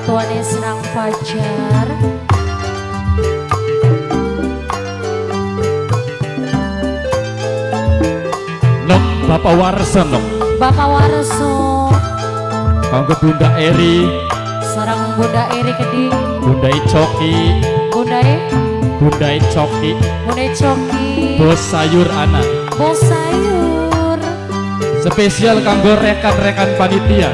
tuane Senang Fajar. Nok Bapak Warso nok. Bapak Warso. Kanggo Bunda Eri. Sarang Bunda Eri Keding. Bunda Coki. Bunda Coki. Bunda Coki. Bos sayur anak. Bos sayur. Spesial kanggo rekan-rekan panitia.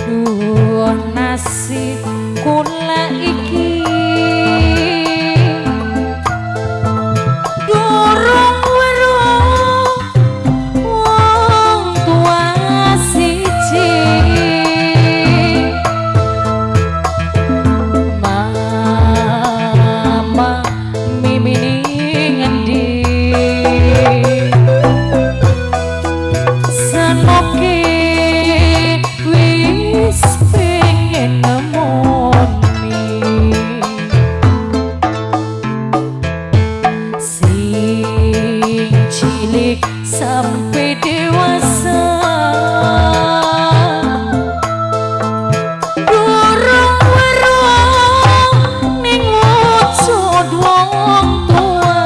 Duh nasi kula iki durung weruh wong tua siji. Mama mimini ngendi sanoke wis pengen nemoni sing cilik sampai dewasa durung weruh ning wujud wong tua.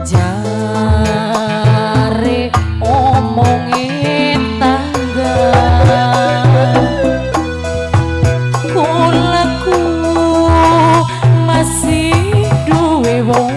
Jare omongin tangga kulaku masih duwe wong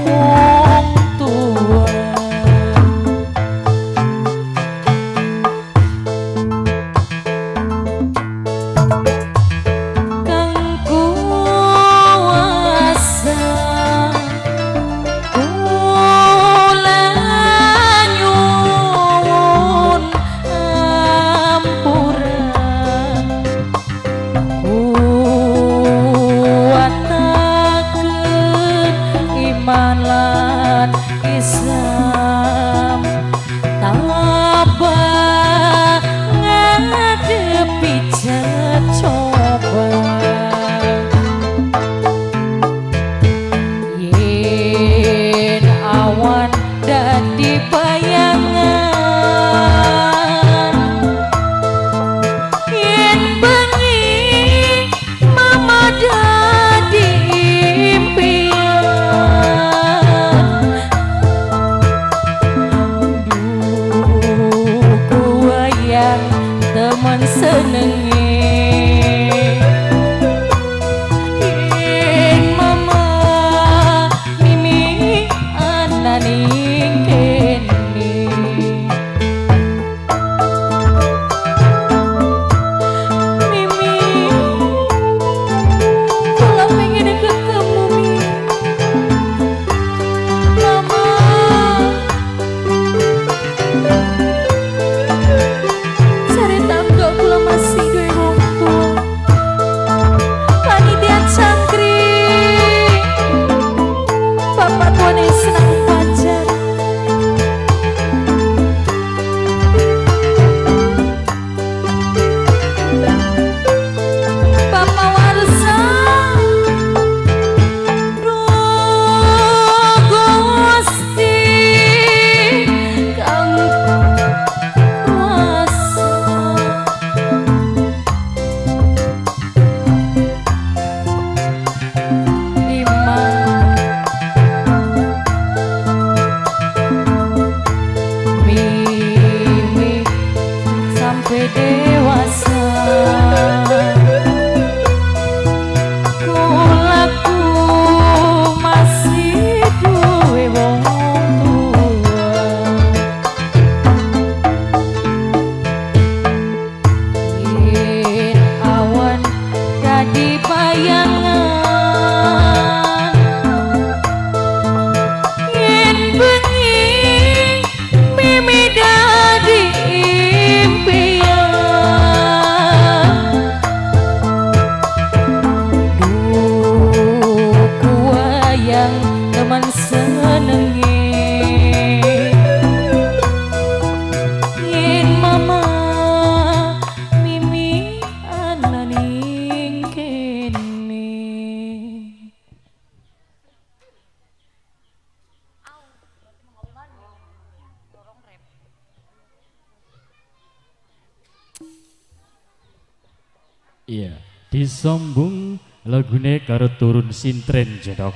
Iya, disambung lagune karo turun sintren jedok.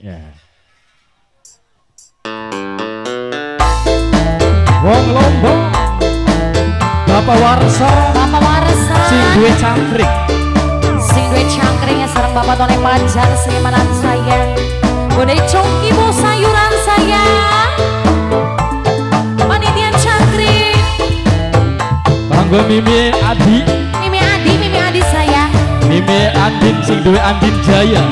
Ya. Wong Lombok, Bapak Warsa, Bapak Warsa sing duwe cangkrik. sing duwe cangkringnya sareng Bapak Tony Pajar senimanan sayang Bude Congki bu sayuran sayang panitia cangkring Kanggo Mimi Adi, Mimi Adi sayang Mimi Andin sing duwe Andin Jaya.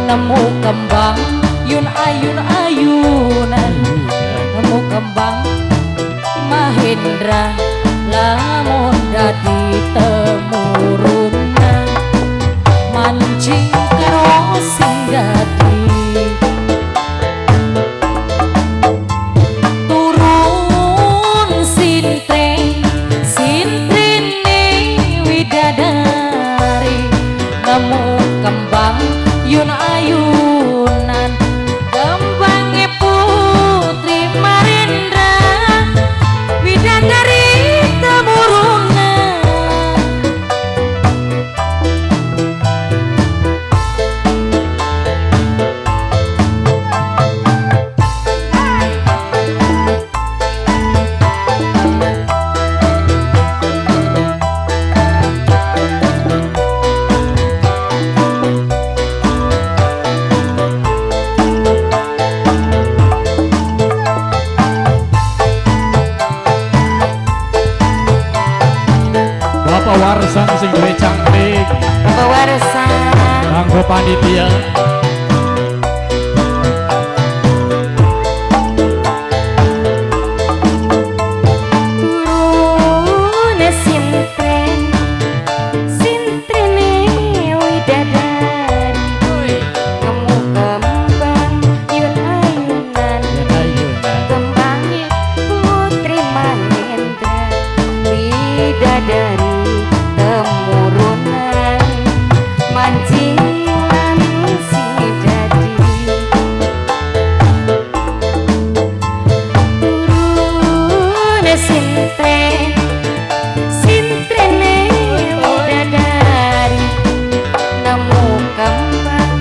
nemu kembang yun ayunan nemu kembang Mahendra lamun dadi temuruna mancing karo sing dadi turun sintrene widadari nemu kembang yun ayunan kembangnya putri Marindra widadari temurungan Bapak Warsan sing duwe cangkrik pewarasan kanggo panitia. turun sintrene widadari nemu kembang yun ayunan kembangnya putri Mahendra widadari temurunan mancing lan sing dadi turun sintrene widadari nemu kembang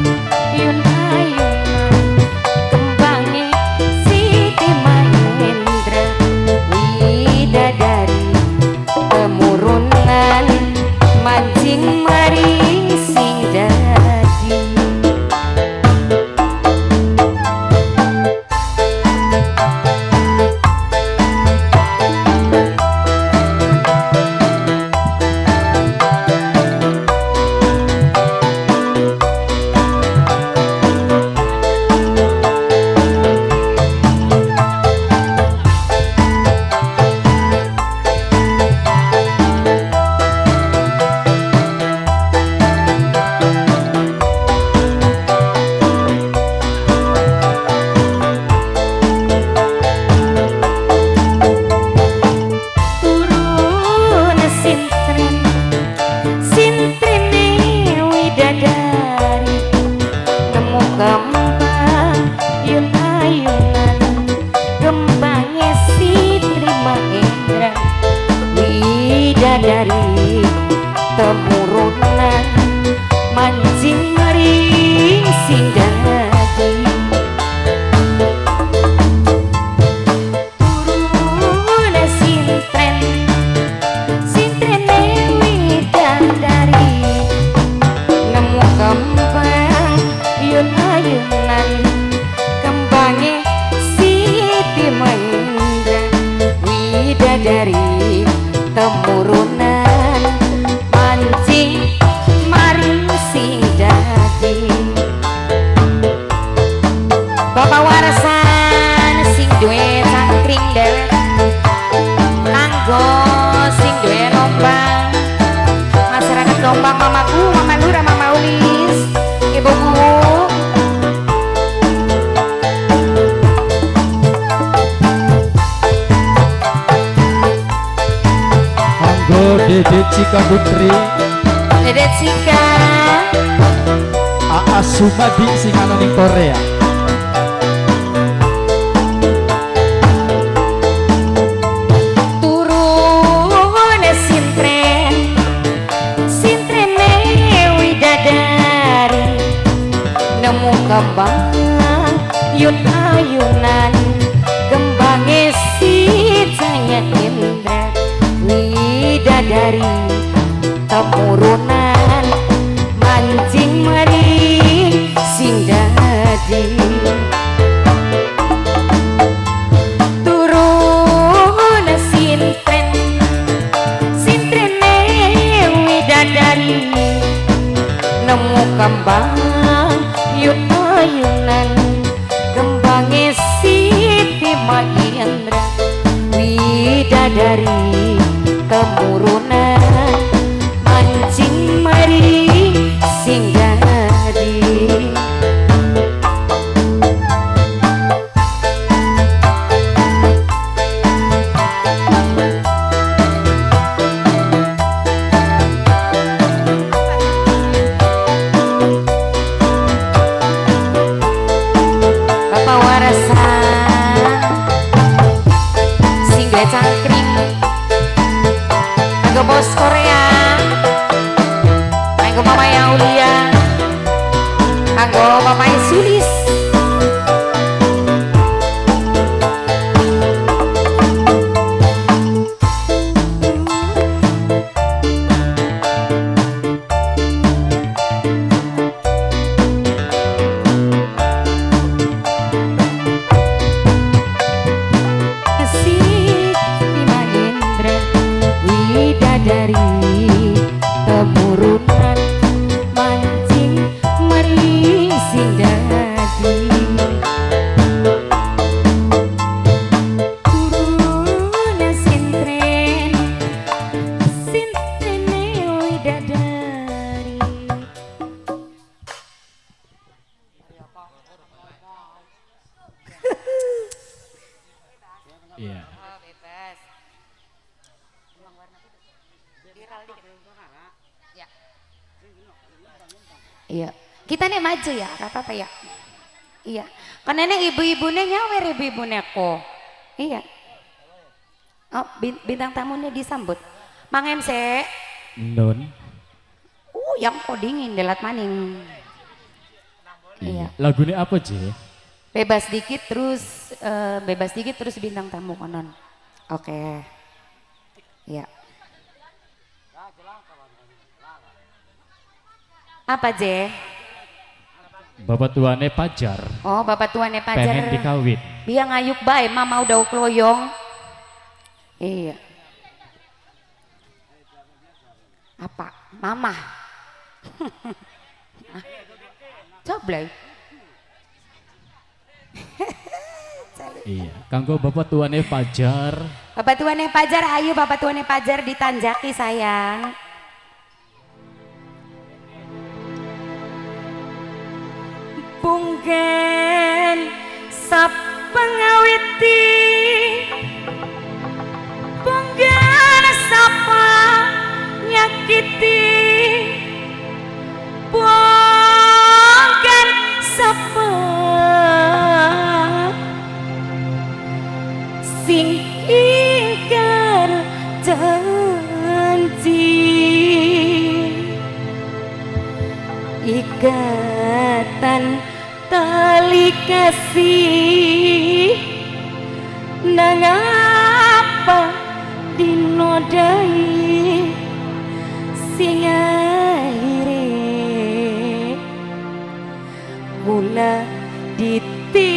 yun ayunan kembangnya Siti Mahendra widadari temurunan mancing maring sing dadi turun sintrene widadari nemu kembang yun ayunan kembangnya Siti Mahendra widadari temurunan mancing maring sing dadi turun sintrene widadari nemu kembang yun ayunan kembangnya Siti Mahendra Dede Cika Putri Dede Cika Aa Sumadi sing ana ning Korea. Turun sintrene widadari nemu kembang yun ayunan gembange si Jaya Indra widadari temurunan mancing mari sing dadi turun sintrene widadari nemu kembang yun ayunan gembange Siti Mahendra widadari temurunan mancing mari sing dadi Bapak Warasan sing duwe cangkring kanggo bos Korea kanggo Mama Aulia kanggo Mama Sulis Siti Mahendra widadari temurunan mancing meri sing dadi turun sintrene widadari. Iya. Bebas. Ya. Iya. Kita nih maju ya, apa-apa ya. Iya. Karena ini ibu-ibunya nyawer ibu-ibunya ko. Iya. Oh, bintang tamunya disambut. Mang MC. Non. Yang kok dingin delat maning. Iya. Lagunya apa, Je? Bebas dikit terus bintang tamu konon. Oke. Ya. Apa Je? Bapak tuane pajar. Oh, bapak tuane pajar. Pengen dikawin. Biang ayuk bae mama udah kloyong. Iya. Apa? Mama. Coba. Iya, kanggo bapak tuane pajar. Bapak tuane pajar, ayo bapak tuane pajar ditanjaki sayang. Pungken sapengawiti pungken sapa nyakiti pungken sapa sing ingkar janji ikatan tali kasih nang apa dinodai sing akhire kula ditinggal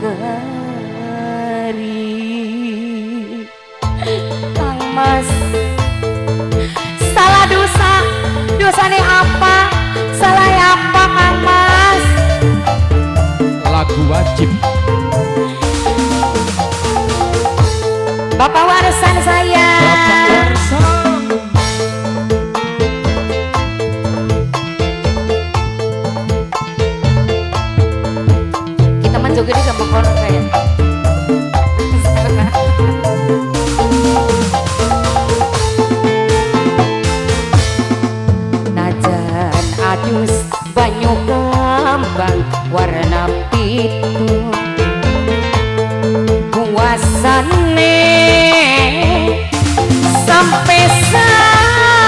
kari Kang Mas salah dosane apa salah apa Kang Mas Lagu wajib. Bapak warisan saya Bapak warisan. kita menjoget di gampang kono kayak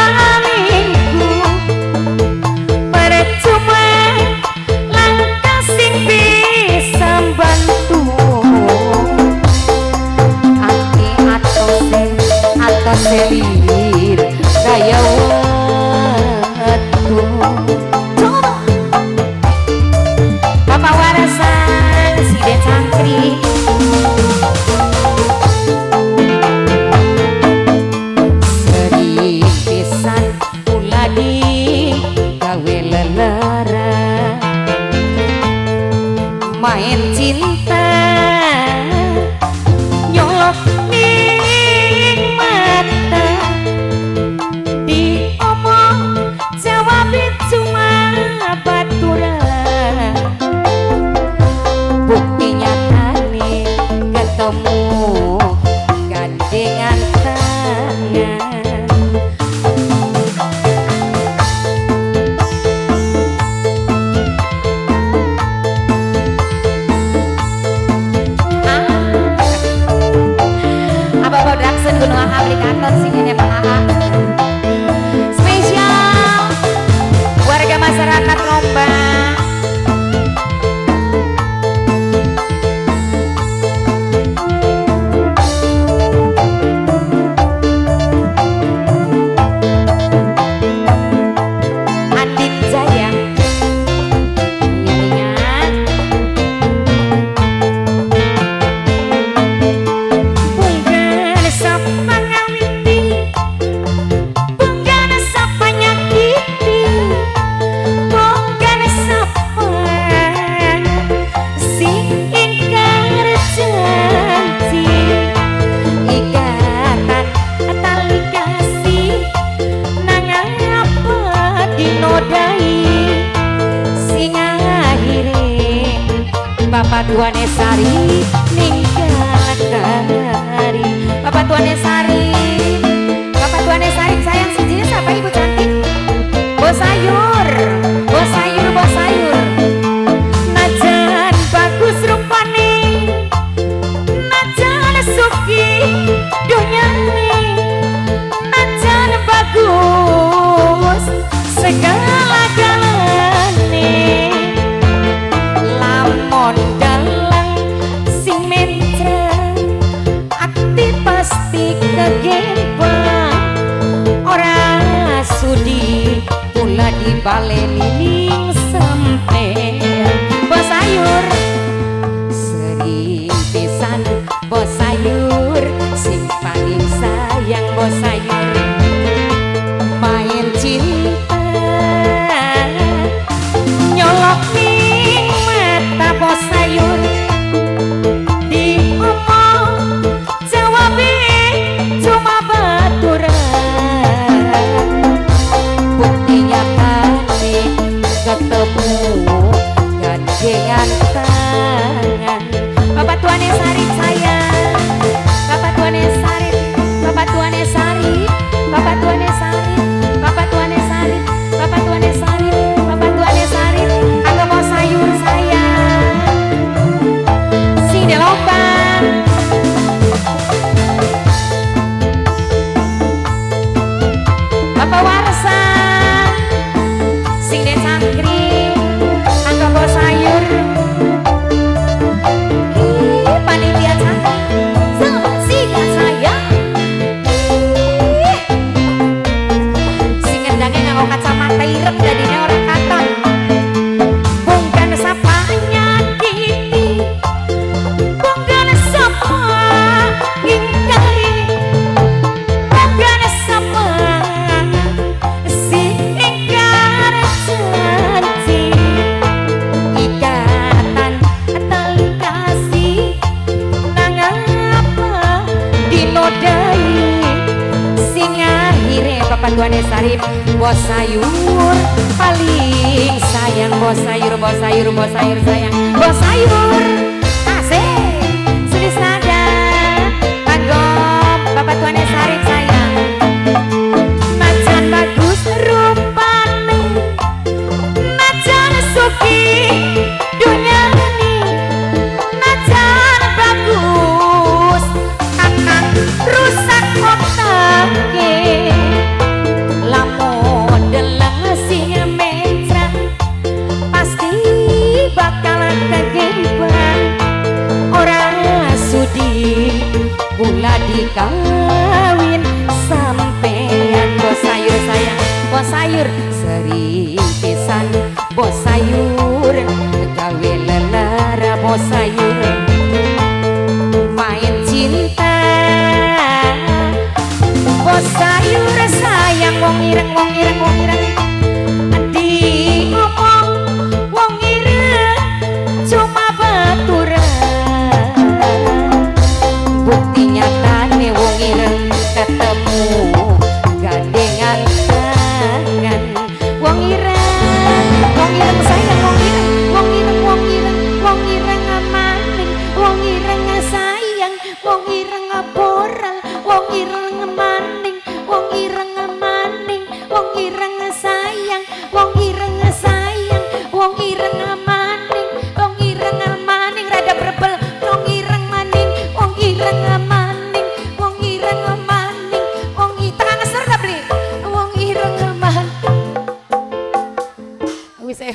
salingku percuma langkah sing bisa bantu ati atau selir kaya watu coba Bapak Warasan Siden Sangkri sering pisan pula di gawe lelara main cinta nyolok ning mata diomong jawabin cuma baturan bukti nyata nih ketemu gandengan tangan Abah Production Gunung Aplikator singine Pak AA spesial warga masyarakat Lomba Andin Jaya nyanyian bukan sapa ngawiti bukan sapa nyakiti bukan sapa sing ingkar janji ikatan tali kasih nang apa dinodai sing akhire Bapak Tuane Sari ninggal kari Bapak Tuane Sari sayang siji siapa ibu cantik Bos sayur najan bagus rupane najan suki dunyane najan bagus segala-galane lamun dalang sing mencret ati pasti kegempang ora sudi pula dibaleni ning sampean Bos sayur sering pisan Bos sayur sing paling sayang Bos sayur main cinta nyolok ning mata Bos sayur diomong jawabin cuma baturan bukti nyata nih ketemu gandengan tangan Bapak Tuane Sari sayang Bapak Tuane Sari Bapak Tuane Sari Bapak Tuane Sari Bapak Tuane Sari Bapak Tuane Sari Bapak Tuane Sari aku mau sayur sayang sing di lomba Bapak Warsan sing den sangkri angka bos sayur ih panitia cantik sika sayang ih sing ngendangnya nganggo kacamata irep jadinya orang katon bukan sapa nyakiti bukan sapa ingkari bukan sapa si ingkar janji ikatan tali kasih nang apa dinodai sing akhire Bapak Tuane Sarip Bos sayur paling sayang Bos sayur sayang Bos sayur asik sulis nada panggom Bapak Tuane Sarip sayang najan bagus rupane najan suki dunyani najan bagus kakang rusak otake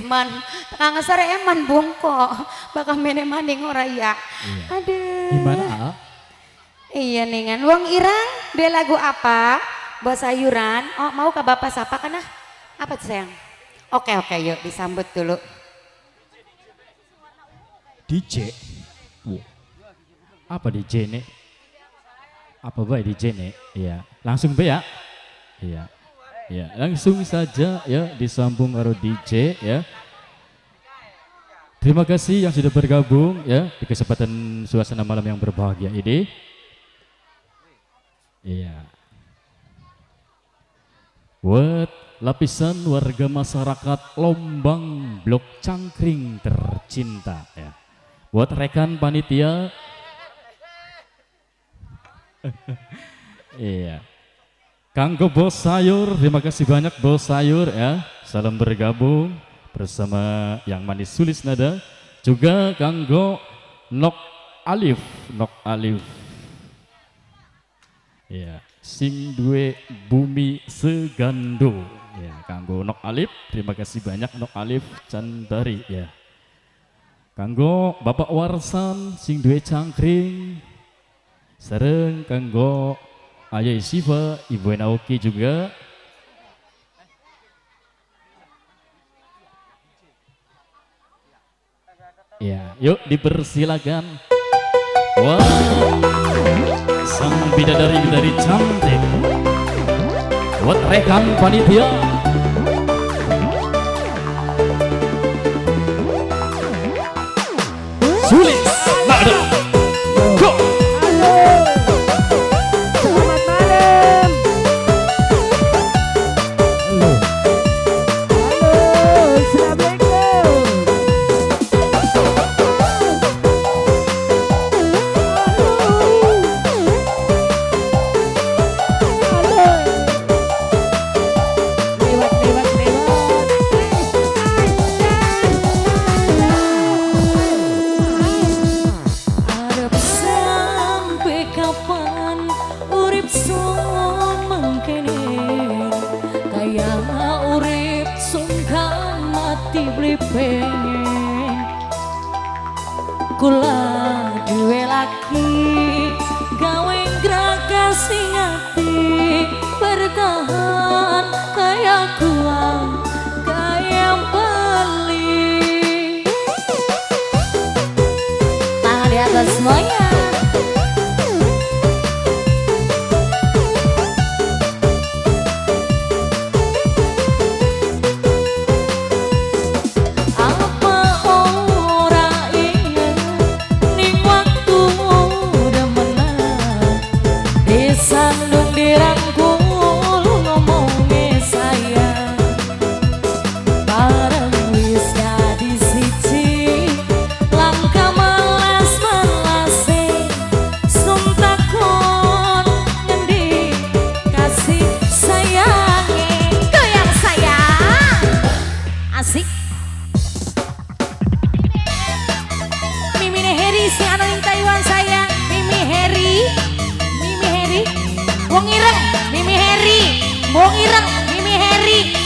man kang sare eman bongko bakal mene maning ora ya. Iya. Aduh. Gimana, A? Iya ningan. Wong Irang, dia lagu apa? Buat sayuran. Oh, mau ke Bapak sapa kana? Apa tuh sayang? Oke, yuk disambut dulu. DJ. Wow. Apa DJ nek? Apa baik DJ nek? Iya, langsung be ya. Iya. Ya, langsung saja ya disambung karo DJ ya. Terima kasih yang sudah bergabung ya di kesempatan suasana malam yang berbahagia ini. Iya. Buat lapisan warga masyarakat Lombang Blok Cangkring tercinta ya. Buat rekan panitia. Iya. Kanggo Bos Sayur, terima kasih banyak Bos Sayur ya. Salam bergabung bersama yang manis sulis nada. Juga kanggo Nok Alif. Ya, sing duwe bumi segando. Ya, kanggo Nok Alif, terima kasih banyak Nok Alif Candari ya. Kanggo Bapak Warsan sing duwe Cangkring. Sareng kanggo Ayah Siva, Ibu Naoki juga. Ya, yuk dipersilakan. Wah, sang bidadari cantik. Buat rekan panitia. Sulis, nada. Go. Kula duwe laki gawe gragas sing ati bertahan kaya gua kaya beli. Tangan di atas semuanya.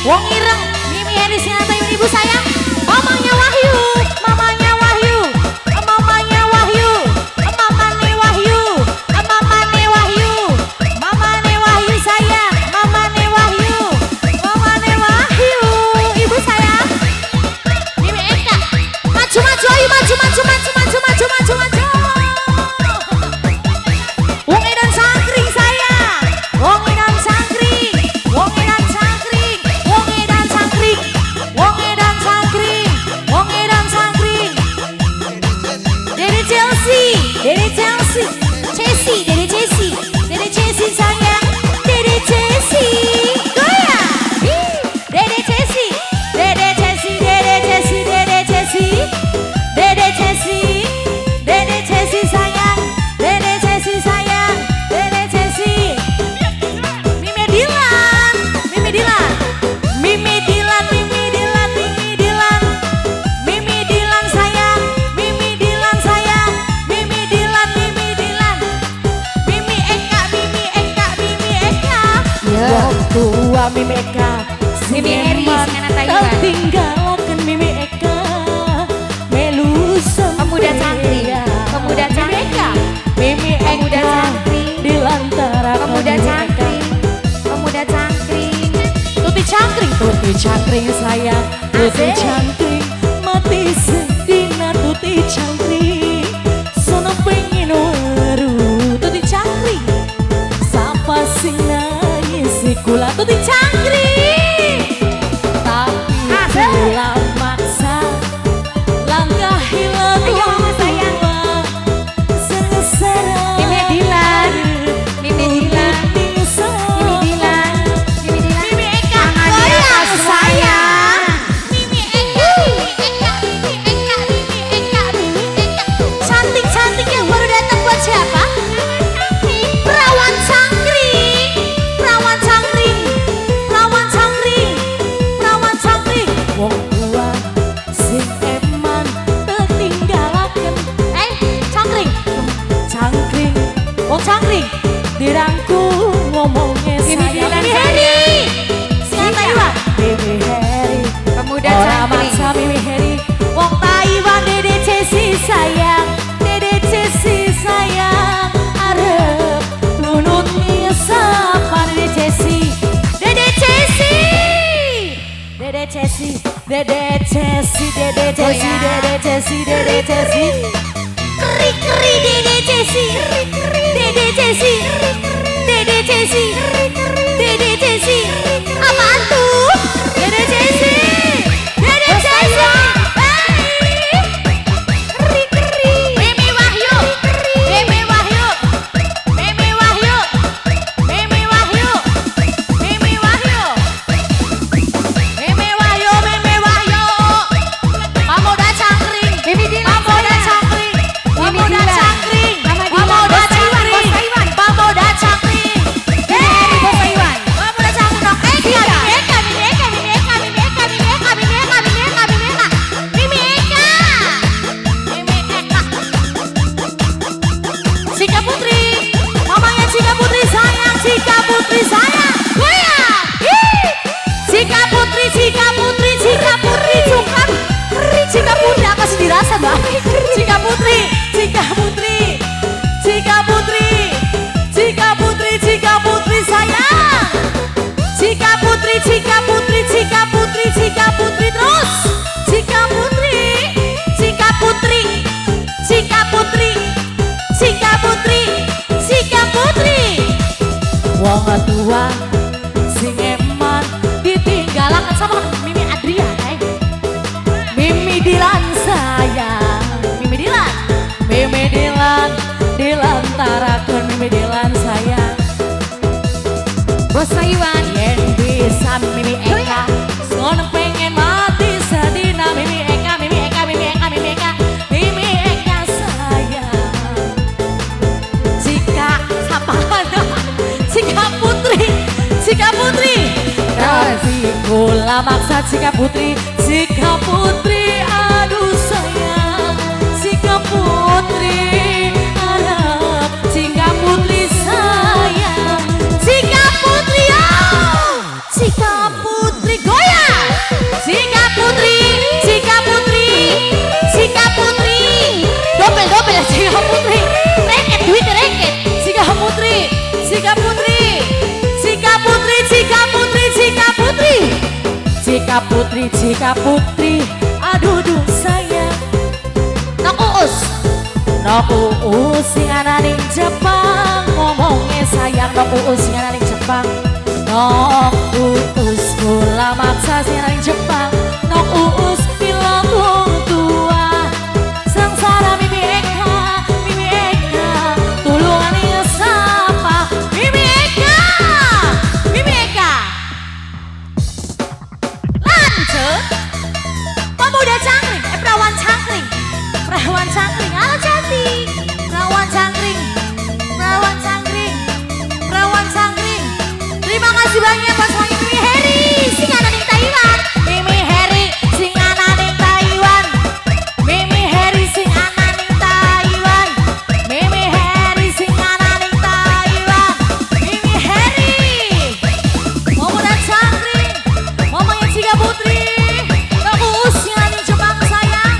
Wong ireng, Mimi Heri Sinatayun ibu sayang, mamanya Wahyu, mamanya Wahyu, mamanya Wahyu, mamane Wahyu, mamane Wahyu, mamane Wahyu sayang, mamane Wahyu, mamane Wahyu, ibu sayang, Mimi Eka, maju maju ayo maju maju maju maju maju maju maju, Wong Edan Sangkring sayang, Wong Edan Sangkring, Wong Edan Sangkring. Wong Edan Sangkring, Wong Edan Sangkring. Dede Chelsea, Dede Chelsea, Chelsea, Dede Chelsea, Dede Chelsea sayang, Dede Chelsea, goyang. Dede Chelsea, Dede Chelsea, Dede Chelsea, Dede Chelsea, Dede Chelsea, Dede Chelsea sayang, Dede Chelsea sayang, Dede Chelsea. Mimi Dilan, Mimi Dilan, Mimi Dilan, Mimi Dilan, Mimi Dilan, Mimi Dilan sayang, Mimi Dilan sayang, Mimi Dilan, Mimi Dilan, Mimi Eka, Mimi Eka, Mimi Eka. Ya tua Mimi Eka, Mimi Heri Sinatayun. tertinggalkan Mimi Tuti cangkring sayang, tuti cangkring mati sedina tuti cangkring sono pengen waru tuti cangkring sapa sing nangis kula tuti cangkring tapi kula maksa langkah hilang sayang sengsara Mimi Dilan, Mimi Dilan, Mimi Dilan, Mimi Dilan. Mimi Eka Tangan di goyang atas sayang. Mimi Eka, cantik-cantik yang baru datang buat siapa? Perawan cangkring, perawan cangkring, perawan cangkring, perawan cangkring. Wong tua sing eman tertinggalaken. Cangkring, cangkring, wong cangkring dirangkul ngomongnya Mimi sayang. Dilan Mimi sayang. Heri, sing Taiwan. Mimi Heri. Pemuda Ora cangkring. maksa Mimi Heri wong Taiwan Dede Cesi sayang Dede Cesi sayang arep nunut sapa Dede Cesi Dede Cesi Dede Cesi Dede Cesi Dede Cesi Dede Cesi Dede Cesi keri keri Dede Cesi Dede Cesi Dede Cesi Dede Cesi apaan tuh Dede Cesi Dede Cesi keri keri Mimi Wahyu Mimi Wahyu Mimi Wahyu Mimi Wahyu Mimi Wahyu Mimi Wahyu Mimi Wahyu Pemuda cangkring Mimi Dilan Pemuda sayang. cangkring Mimi Pemuda Dilan. cangkring Mama Dilan, Pemuda Bos Taiwan, cangkring Bos Taiwan. Pemuda cangkring Heri Bos Taiwan. Pemuda cangkring dong Mimi Eka Mimi Eka Mimi Eka Mimi Eka Mimi Eka Mimi Eka Mimi Eka Mimi Eka Mimi Eka Mimi Eka Cika Putri mamanya Cika Putri sayang Cika Putri sayang goyang Cika Putri Cika Putri Cika Putri cungkap Cika Putri apa sih dirasa mbak Cika Putri Cika Putri Cika Putri Cika Putri Cika Putri sayang Cika Putri Cika Putri Cika Putri Cika Putri terus Cika Putri Cika Putri Cika Putri Cika Putri Cika Putri wong tua sing eman ditinggalakan sama Mimi Adriana Mimi Dilan sayang Mimi Dilan Mimi Dilan dilantarakan Mimi Dilan sayang Bos Taiwan. yen bisa Mimi Eka son pengen mati sedina Mimi Eka Mimi Eka Mimi Eka Mimi Eka Mimi Eka sayang Cika sapaan Cika Putri Cika Putri tapi kula maksa Cika Putri Cika Putri aduh sayang Cika Putri harap Cika Putri sayang Cika Putri oh Cika Putri goyang Cika Putri Cika Putri Cika Putri dobel ya Cika Putri reket duit reket Cika Putri Cika Putri Cika Putri Cika Putri Cika Putri Cika Putri Cika Putri aduh duh sayang Nok Uus sing ana ning Jepang ngomongnya sayang Nok Uus sing ana ning Jepang Nok Uus kula maksa sing ana ning Jepang Nok Uus bilang wong tua sengsara Mimi Eka tulungan sapa Mimi Eka lanjut pemuda cangkring perawan cangkring halo cantik perawan cangkring terima kasih banyak buat semuanya Mimi Heri sing ana ning Taiwan Mimi Heri sing ana ning Taiwan Mimi Heri sing ana ning Taiwan Mimi Heri sing ana ning Taiwan Mimi Heri pemuda cangkring mamanya Cika Putri Nok Uus sing ana ning Jepang sayang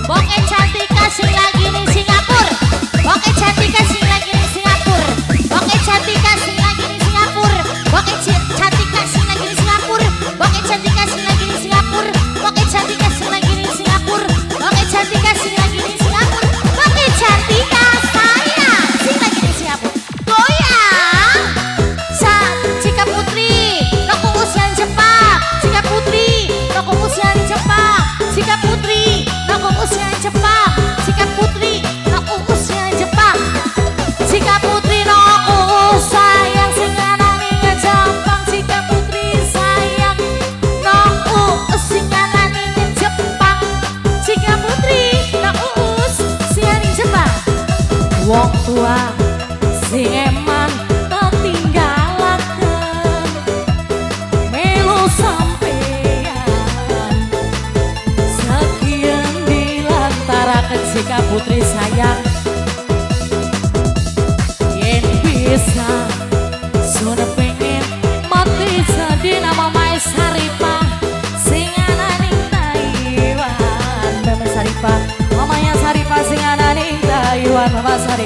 Boke Cantika sing lagi ning Singapura Boke Cantika sing lagi ning Singapura Boke Cantika sing lagi ning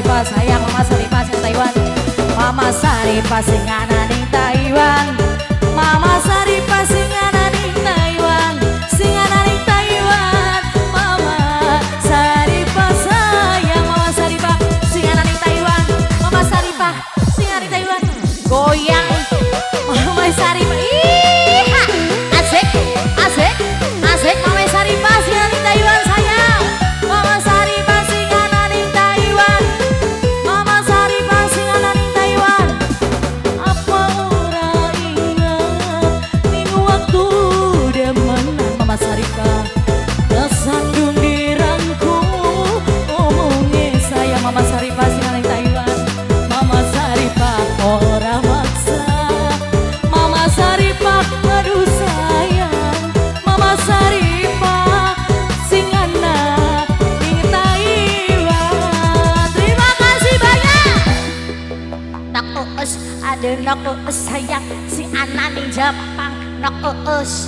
Saripah sayang Mama Saripah sing Taiwan. Mama Saripah sing ana ning Taiwan. Mama Saripah sing ana ning Taiwan. Sing ana ning Taiwan. Mama Saripah sayang Mama Saripah sing ana ning Taiwan. Mama Saripah sing ana ning Taiwan. Goyang Mama Saripah. Ih, asik, asik, asik Mama Saripah sing ana ning Taiwan sayang. Mama Saripah sing ana ning Taiwan. Mama Saripah sing ana ning Taiwan. Apa ora ingat ning waktu demenan Mama Saripah kesandung dirangku omongnya sayang Mama Saripah sing ana ning Taiwan. Mama Saripah ora maksa. Mama Saripah aduh sayang. Mama Saripah sing ana ning Taiwan. Terima kasih banyak. Nak uus ada nak uus sayang si ana ning Jepang. Nak uus